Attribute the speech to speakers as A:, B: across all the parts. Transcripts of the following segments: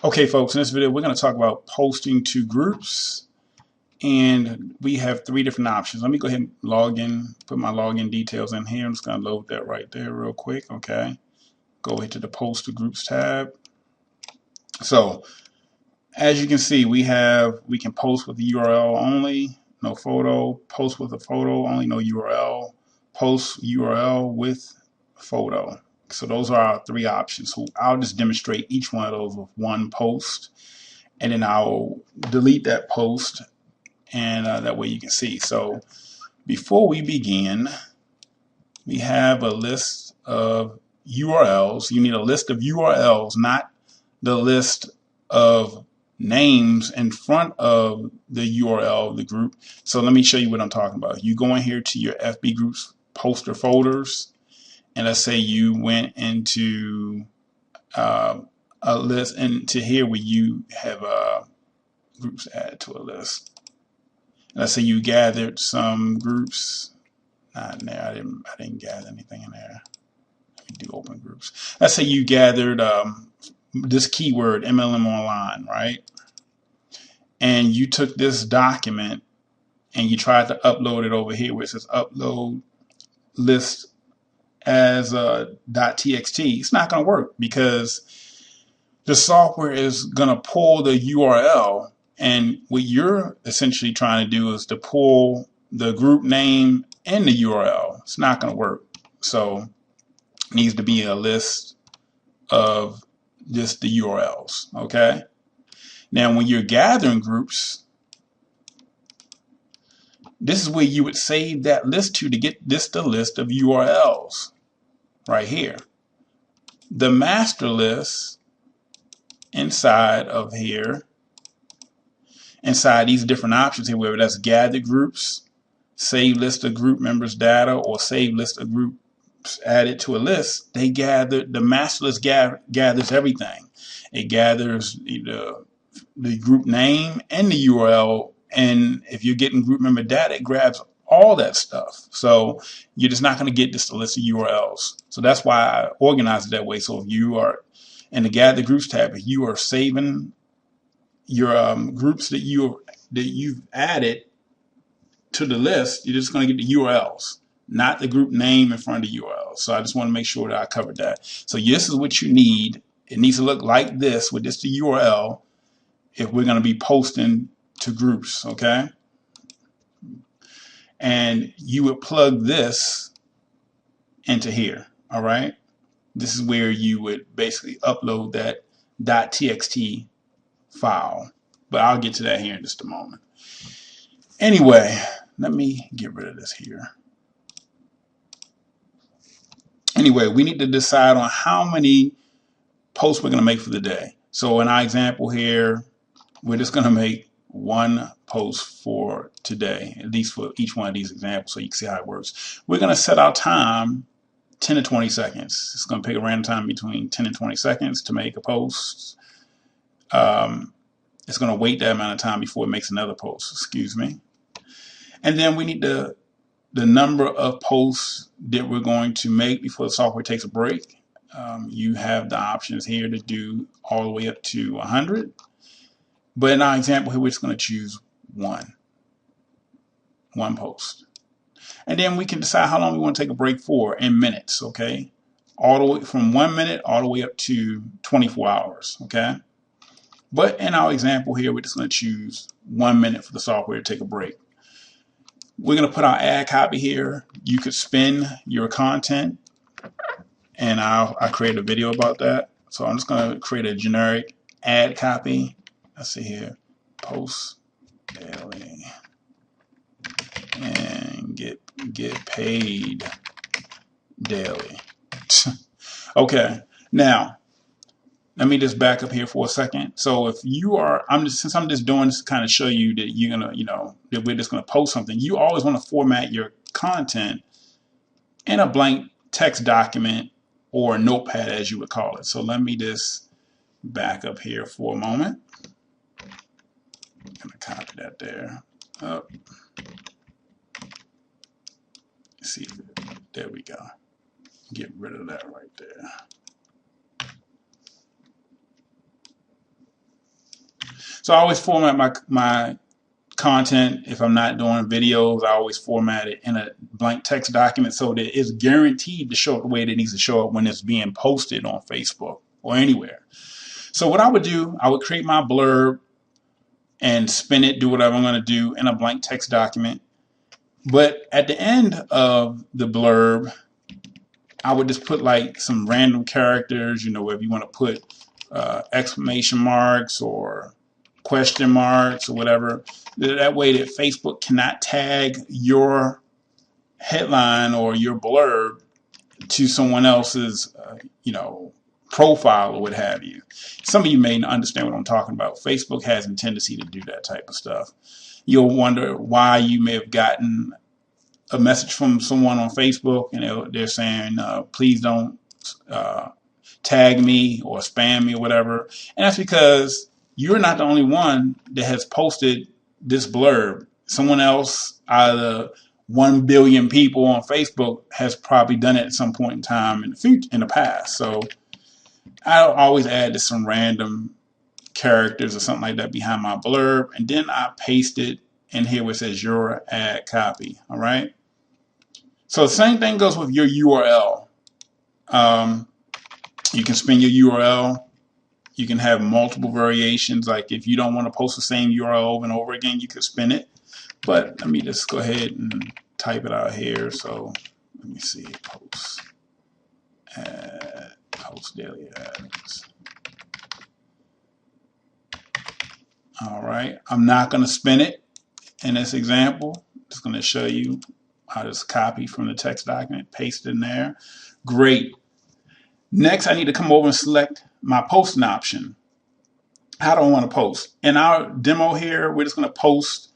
A: Okay, folks, in this video, we're going to talk about posting to groups, and we have three different options. Let me go ahead and log in, put my login details in here. I'm just going to load that right there real quick. Okay, go ahead to the post to groups tab. So as you can see, we can post with the URL only, no photo, post with a photo only, no URL, post URL with photo. So those are our three options. So I'll just demonstrate each one of those with one post, and then I'll delete that post, and that way you can see. So before we begin, we have a list of URLs. You need a list of URLs, not the list of names in front of the URL of the group. So let me show you what I'm talking about. You go in here to your FB groups poster folders, and let's say you went into a list into here where you have groups added to a list. Let's say you gathered some groups. Not in there. I didn't gather anything in there. Let me do open groups. Let's say you gathered this keyword MLM online, right? And you took this document and you tried to upload it over here where it says upload list as a .txt. It's not going to work because the software is going to pull the URL, and what you're essentially trying to do is to pull the group name and the URL. It's not going to work. So it needs to be a list of just the URLs. Okay. Now, when you're gathering groups, this is where you would save that list to get the list of URLs right here. The master list inside of here, inside these different options here, whether that's gather groups, save list of group members data, or save list of groups added to a list, they gather, the master list gathers everything. It gathers the group name and the URL, and if you're getting group member data, it grabs all that stuff. So you're just not going to get just a list of URLs. So that's why I organize it that way. So if you are in the gather groups tab, if you are saving your groups that you've added to the list, you're just going to get the URLs, not the group name in front of the URL. So I just want to make sure that I covered that. So this is what you need. It needs to look like this with just the URL if we're going to be posting to groups, okay? And you would plug this into here, all right? This is where you would basically upload that .txt file, but I'll get to that here in just a moment. Anyway, let me get rid of this here. Anyway, we need to decide on how many posts we're going to make for the day. So in our example here, we're just going to make one post for today, at least for each one of these examples, so you can see how it works. We're going to set our time 10 to 20 seconds. It's going to pick a random time between 10 and 20 seconds to make a post. It's going to wait that amount of time before it makes another post, excuse me. And then we need the number of posts that we're going to make before the software takes a break. You have the options here to do all the way up to 100. But in our example here, we're just going to choose one post. And then we can decide how long we want to take a break for in minutes, okay? All the way from 1 minute all the way up to 24 hours, okay? But in our example here, we're just going to choose 1 minute for the software to take a break. We're going to put our ad copy here. You could spin your content, and I create a video about that. So I'm just going to create a generic ad copy. Let's see here, post daily and get paid daily. Okay, now let me just back up here for a second. So if you are, since I'm just doing this to kind of show you that you're gonna, that we're just gonna post something. You always want to format your content in a blank text document or a notepad, as you would call it. So let me just back up here for a moment. I'm gonna copy that there. Oh. See, there we go. Get rid of that right there. So I always format my content. If I'm not doing videos, I always format it in a blank text document so that it's guaranteed to show up the way that it needs to show up when it's being posted on Facebook or anywhere. So what I would do, I would create my blurb and spin it, do whatever I'm going to do in a blank text document. But at the end of the blurb, I would just put like some random characters, you know, whether you want to put exclamation marks or question marks or whatever. That way that Facebook cannot tag your headline or your blurb to someone else's, you know, profile or what have you. Some of you may not understand what I'm talking about. Facebook has a tendency to do that type of stuff. You'll wonder why you may have gotten a message from someone on Facebook and they're saying, please don't tag me or spam me or whatever. And that's because you're not the only one that has posted this blurb. Someone else, either 1 billion people on Facebook, has probably done it at some point in time in the future, in the past. So I'll always add just some random characters or something like that behind my blurb, and then I paste it in here where it says your ad copy. All right. So the same thing goes with your URL. You can spin your URL. You can have multiple variations. Like if you don't want to post the same URL over and over again, you could spin it. But let me just go ahead and type it out here. So let me see. Post daily ads. All right. I'm not going to spin it in this example. I'm just going to show you. I'll just copy from the text document, paste it in there. Great. Next, I need to come over and select my posting option. How do I want to post? In our demo here, we're just going to post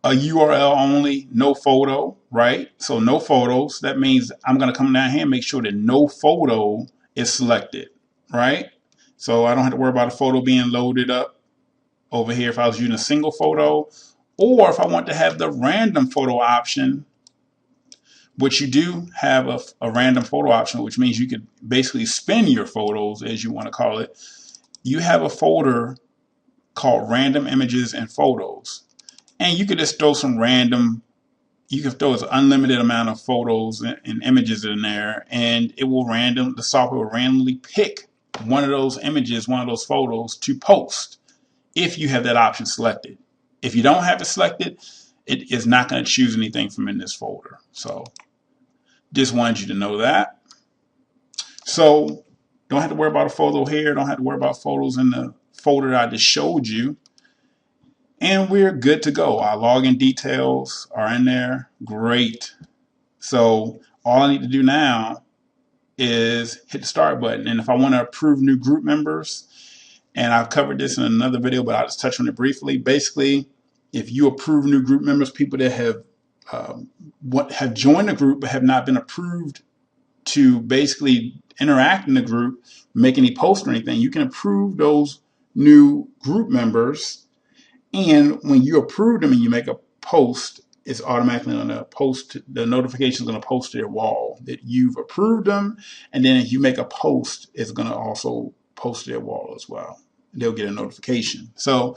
A: a URL only, no photo, right? So no photos. That means I'm going to come down here and make sure that no photo is selected, right? So I don't have to worry about a photo being loaded up over here if I was using a single photo. Or if I want to have the random photo option, which you do have a random photo option, which means you could basically spin your photos, as you want to call it. You have a folder called random images and photos. And you could just throw some random, you can throw an unlimited amount of photos and images in there, and it will the software will randomly pick one of those images, one of those photos to post if you have that option selected. If you don't have it selected, it is not going to choose anything from in this folder. So just wanted you to know that. So don't have to worry about a photo here. Don't have to worry about photos in the folder I just showed you. And we're good to go. Our login details are in there. Great. So all I need to do now is hit the start button. And if I want to approve new group members, and I've covered this in another video, but I'll just touch on it briefly. Basically, if you approve new group members, people that have joined the group but have not been approved to basically interact in the group, make any posts or anything, you can approve those new group members. And when you approve them and you make a post, it's automatically going to post, the notification is going to post to their wall that you've approved them. And then if you make a post, it's going to also post to their wall as well. They'll get a notification. So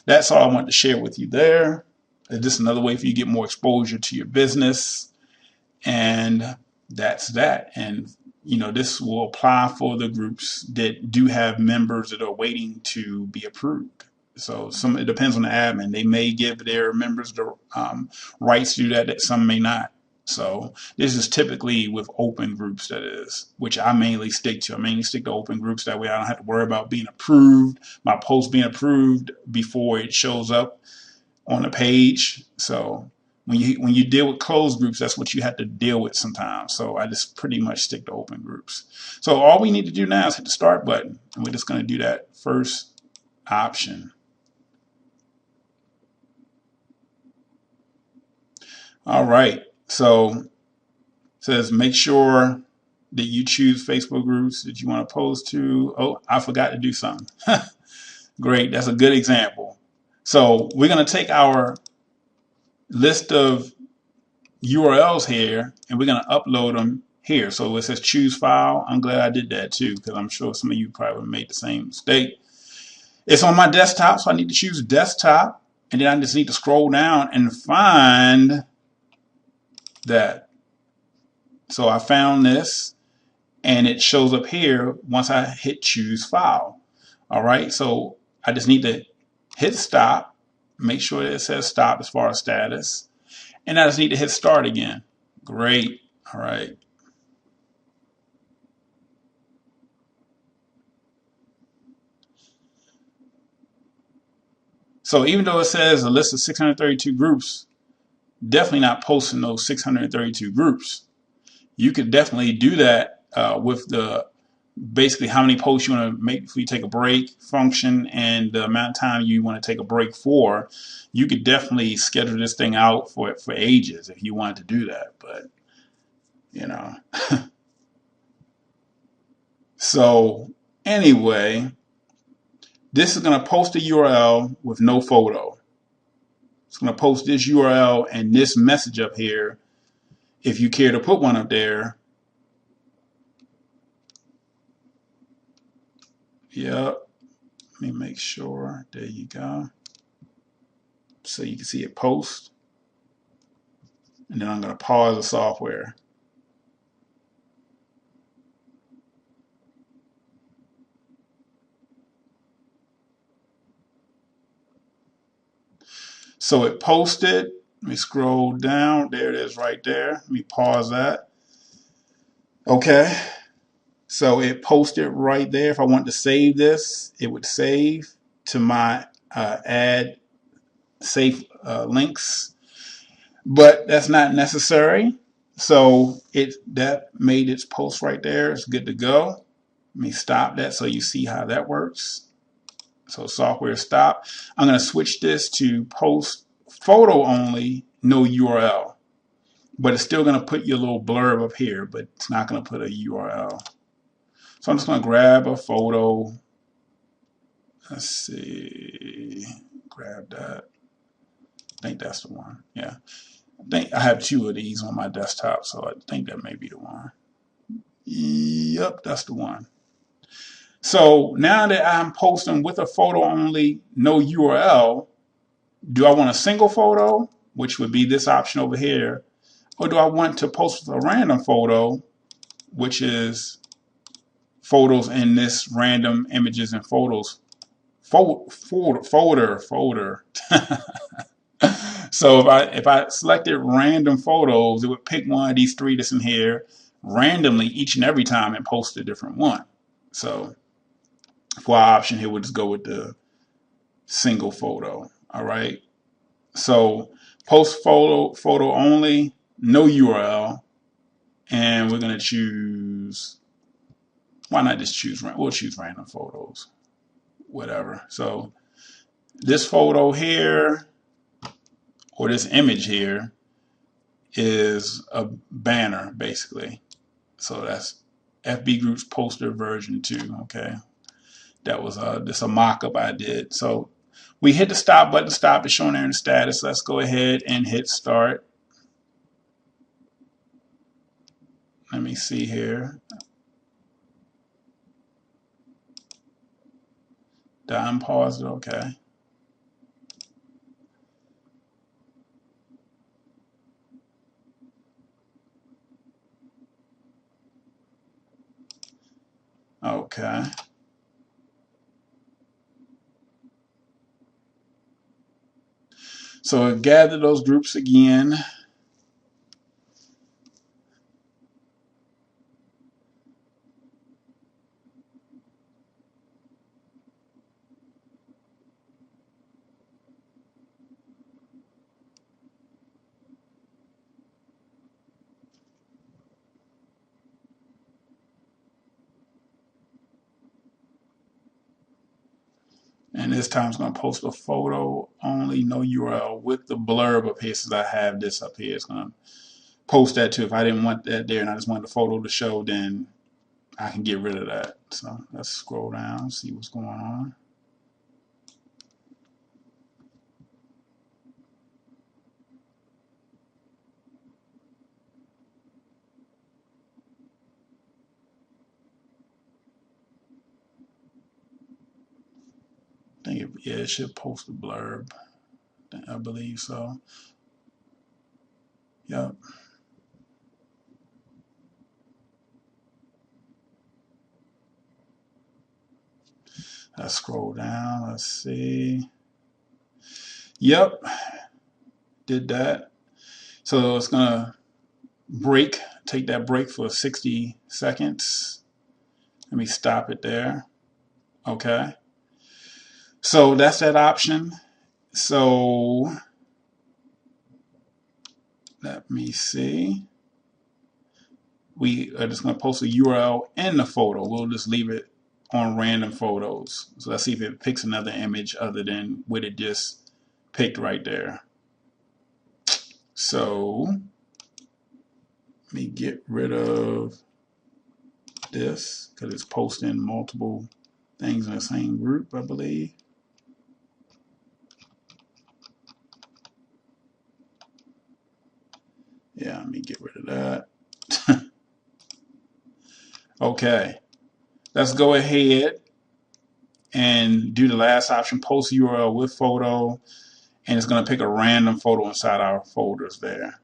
A: that's all I want to share with you there. It's just another way for you to get more exposure to your business. And that's that. And, you know, this will apply for the groups that do have members that are waiting to be approved. So it depends on the admin. They may give their members the rights to do that some may not. So this is typically with open groups, that is, which I mainly stick to. I mainly stick to open groups. That way I don't have to worry about being approved, my post being approved before it shows up on the page. So when you deal with closed groups, that's what you have to deal with sometimes. So I just pretty much stick to open groups. So all we need to do now is hit the start button, and we're just going to do that first option. All right. So it says make sure that you choose Facebook groups that you want to post to. Oh, I forgot to do something. Great. That's a good example. So we're going to take our list of URLs here and we're going to upload them here. So it says choose file. I'm glad I did that too, because I'm sure some of you probably made the same mistake. It's on my desktop, so I need to choose desktop, and then I just need to scroll down and find that. So I found this, and it shows up here once I hit choose file. All right, so I just need to hit stop, make sure that it says stop as far as status, and I just need to hit start again. Great. All right. So even though it says a list of 632 groups, definitely not posting those 632 groups. You could definitely do that with the basically how many posts you want to make before you take a break function and the amount of time you want to take a break for. You could definitely schedule this thing out for ages if you wanted to do that, but you know. So anyway, this is going to post a URL with no photo. It's going to post this URL and this message up here if you care to put one up there. Yep. Let me make sure. There you go. So you can see it post. And then I'm going to pause the software. So it posted. Let me scroll down. There it is right there. Let me pause that. Okay. So it posted right there. If I want to save this, it would save to my add safe links. But that's not necessary. So that made its post right there. It's good to go. Let me stop that so you see how that works. So software stop. I'm going to switch this to post photo only, no URL. But it's still going to put your little blurb up here, but it's not going to put a URL. So I'm just going to grab a photo. Let's see. Grab that. I think that's the one. Yeah. I think I have two of these on my desktop, so I think that may be the one. Yep, that's the one. So now that I'm posting with a photo only, no URL, do I want a single photo, which would be this option over here, or do I want to post with a random photo, which is photos in this random images and photos folder. So if I selected random photos, it would pick one of these three that's in here randomly each and every time and post a different one. So for our option here, we'll just go with the single photo. All right. So post photo only, no URL, and we're gonna choose. Why not just choose? We'll choose random photos, whatever. So this photo here or this image here is a banner basically. So that's FB Group's poster version 2. Okay, that was just a mock-up I did. So we hit the stop button. Stop is showing there in the status. Let's go ahead and hit start. Let me see here. Done, paused. Okay. Okay. So gather those groups again. And this time it's going to post a photo only, no URL with the blurb up here since I have this up here. It's going to post that too. If I didn't want that there and I just wanted the photo to show, then I can get rid of that. So let's scroll down, see what's going on. think yeah, it should post a blurb. I believe so. Yep. Let's scroll down. Let's see. Yep, did that. So it's gonna break, take that break for 60 seconds. Let me stop it there. Okay. So that's that option. So let me see. We are just going to post a URL in the photo. We'll just leave it on random photos. So let's see if it picks another image other than what it just picked right there. So let me get rid of this because it's posting multiple things in the same group, I believe. Yeah, let me get rid of that. Okay, let's go ahead and do the last option, post URL with photo, and it's going to pick a random photo inside our folders there.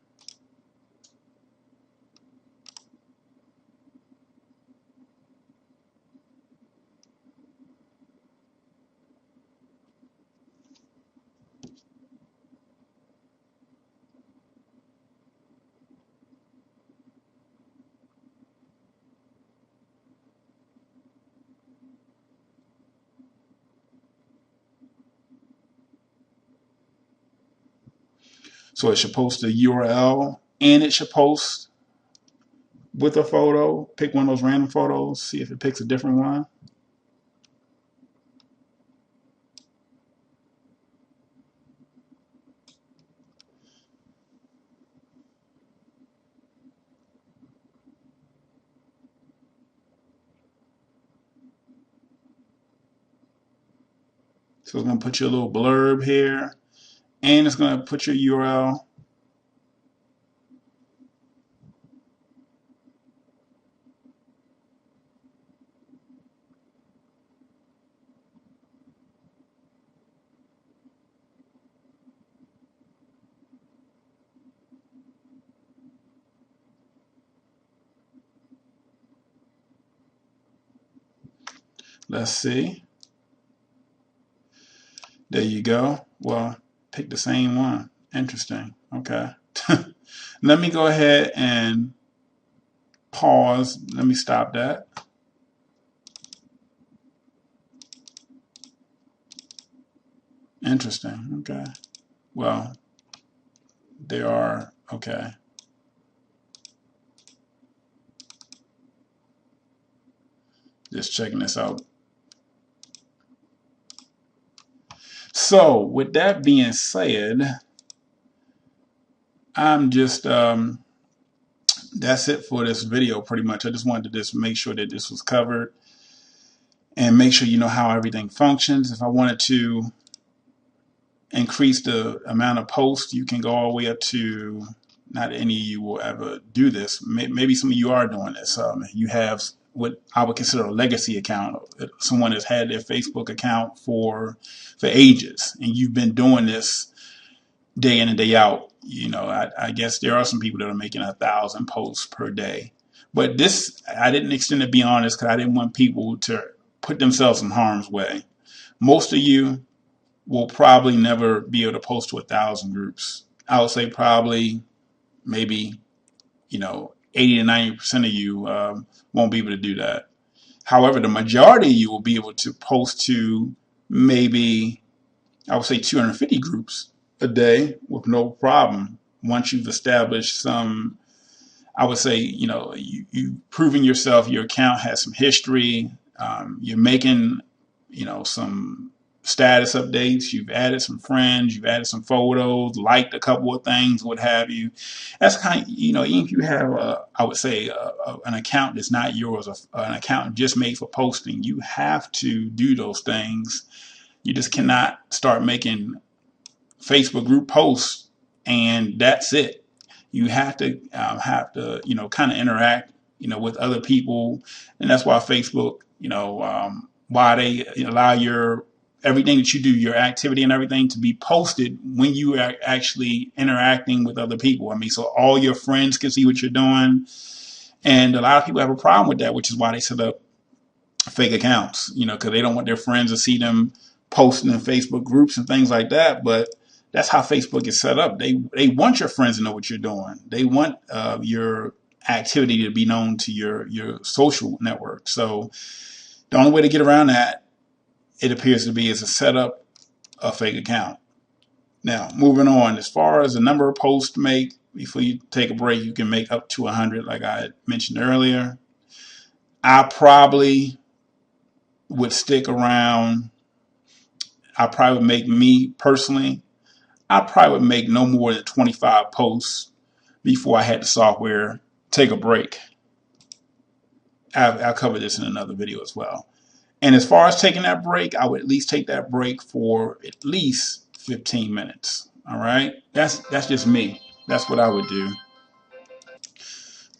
A: So it should post the URL and it should post with a photo. Pick one of those random photos, see if it picks a different one. So it's going to put your little blurb here and it's going to put your URL. Let's see. There you go. Well, pick the same one. Interesting. Okay. Let me go ahead and pause. Let me stop that. Interesting. Okay. Well, there are, okay. Just checking this out. So with that being said, I'm just, that's it for this video pretty much. I just wanted to just make sure that this was covered and make sure you know how everything functions. If I wanted to increase the amount of posts, you can go all the way up to, not any of you will ever do this. Maybe some of you are doing this. You have what I would consider a legacy account. Someone has had their Facebook account for ages, and you've been doing this day in and day out. You know, I guess there are some people that are making 1,000 posts per day. But this, I didn't extend it beyond this because I didn't want people to put themselves in harm's way. Most of you will probably never be able to post to 1,000 groups. I would say probably maybe, 80 to 90% of you won't be able to do that. However, the majority of you will be able to post to maybe, I would say 250 groups a day with no problem. Once you've established some, I would say, you've proven yourself, your account has some history, you're making, some status updates, you've added some friends, you've added some photos, liked a couple of things, what have you. That's kind of, even if you have, I would say, an account that's not yours, an account just made for posting, you have to do those things. You just cannot start making Facebook group posts and that's it. You have to kind of interact, with other people, and that's why Facebook, why they allow your everything that you do, your activity and everything, to be posted when you are actually interacting with other people. I mean, so all your friends can see what you're doing. And a lot of people have a problem with that, which is why they set up fake accounts, because they don't want their friends to see them posting in Facebook groups and things like that. But that's how Facebook is set up. They want your friends to know what you're doing. They want your activity to be known to your social network. So the only way to get around that, it appears to be, is to set up a fake account. Now, moving on, as far as the number of posts to make before you take a break, you can make up to 100, like I had mentioned earlier. I probably would stick around. I probably would make, me personally, I probably would make no more than 25 posts before I had the software take a break. I'll cover this in another video as well. And as far as taking that break, I would at least take that break for at least 15 minutes. All right. That's just me. That's what I would do.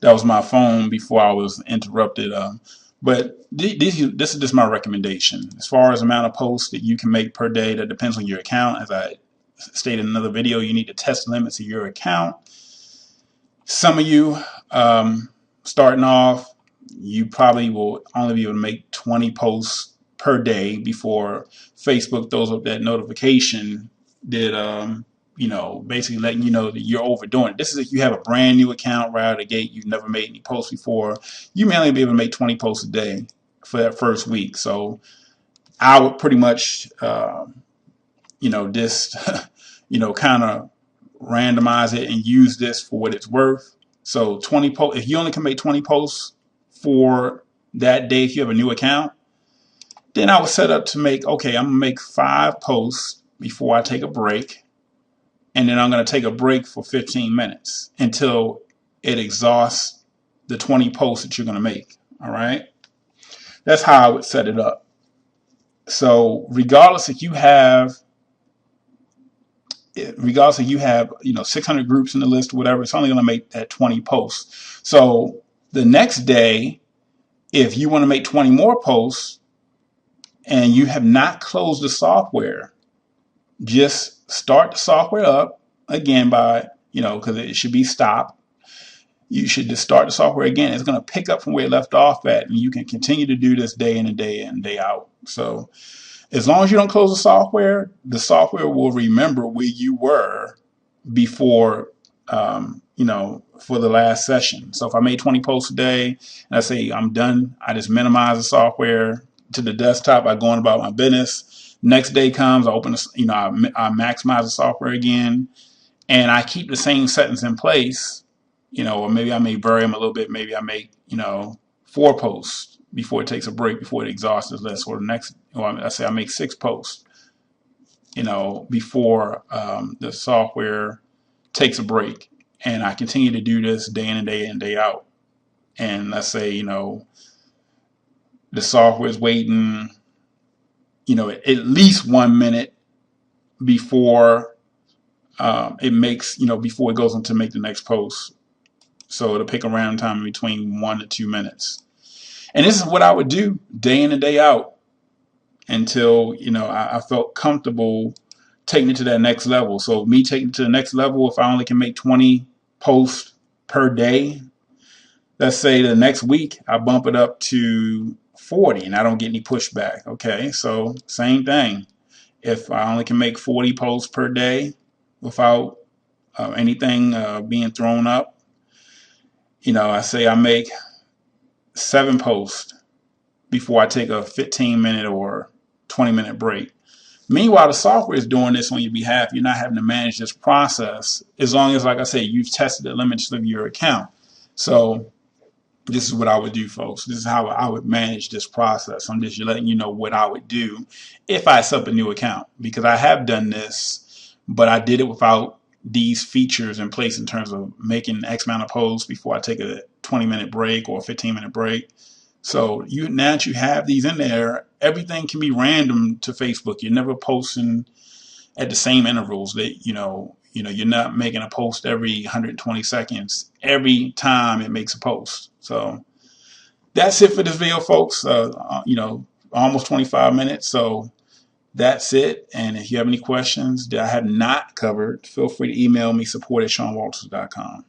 A: That was my phone before I was interrupted. But this is just my recommendation. As far as the amount of posts that you can make per day, that depends on your account. As I stated in another video, you need to test the limits of your account. Some of you starting off, you probably will only be able to make 20 posts per day before Facebook throws up that notification that basically letting you know that you're overdoing it. This is if you have a brand new account right out of the gate, you've never made any posts before. You may only be able to make 20 posts a day for that first week. So I would pretty much just kind of randomize it and use this for what it's worth. So 20 posts, if you only can make 20 posts for that day, if you have a new account, then I would set up to make, okay, I'm gonna make 5 posts before I take a break. And then I'm gonna take a break for 15 minutes until it exhausts the 20 posts that you're gonna make. All right. That's how I would set it up. So regardless if you have 600 groups in the list or whatever, it's only going to make that 20 posts. So the next day, if you want to make 20 more posts and you have not closed the software, just start the software up again by, because it should be stopped. You should just start the software again. It's going to pick up from where it left off at, and you can continue to do this day in and day in, day out. So as long as you don't close the software will remember where you were before, for the last session. So if I made 20 posts a day and I say I'm done, I just minimize the software to the desktop. I go on about my business. Next day comes, I open, I maximize the software again, and I keep the same settings in place, or maybe I may vary them a little bit. Maybe I make, 4 posts before it takes a break, before it exhausts its list, or I say I make 6 posts, before the software takes a break, and I continue to do this day in and day in, day out. And let's say, the software is waiting, at least 1 minute before it makes, before it goes on to make the next post. So it'll pick a random time in between 1 to 2 minutes. And this is what I would do day in and day out until, I felt comfortable taking it to that next level. So me taking it to the next level, if I only can make 20 posts per day, let's say the next week I bump it up to 40 and I don't get any pushback. Okay, so same thing. If I only can make 40 posts per day without anything being thrown up, I say I make 7 posts before I take a 15-minute or 20-minute break. Meanwhile, the software is doing this on your behalf. You're not having to manage this process, as long as, like I say, you've tested the limits of your account. So this is what I would do, folks. This is how I would manage this process. I'm just letting you know what I would do if I set up a new account, because I have done this, but I did it without these features in place in terms of making X amount of posts before I take a 20-minute break or a 15-minute break. So now that you have these in there, everything can be random to Facebook. You're never posting at the same intervals. That you're not making a post every 120 seconds every time it makes a post. So that's it for this video, folks. Almost 25 minutes. So That's it. And if you have any questions that I have not covered, feel free to email me, support@SeanWalters.com.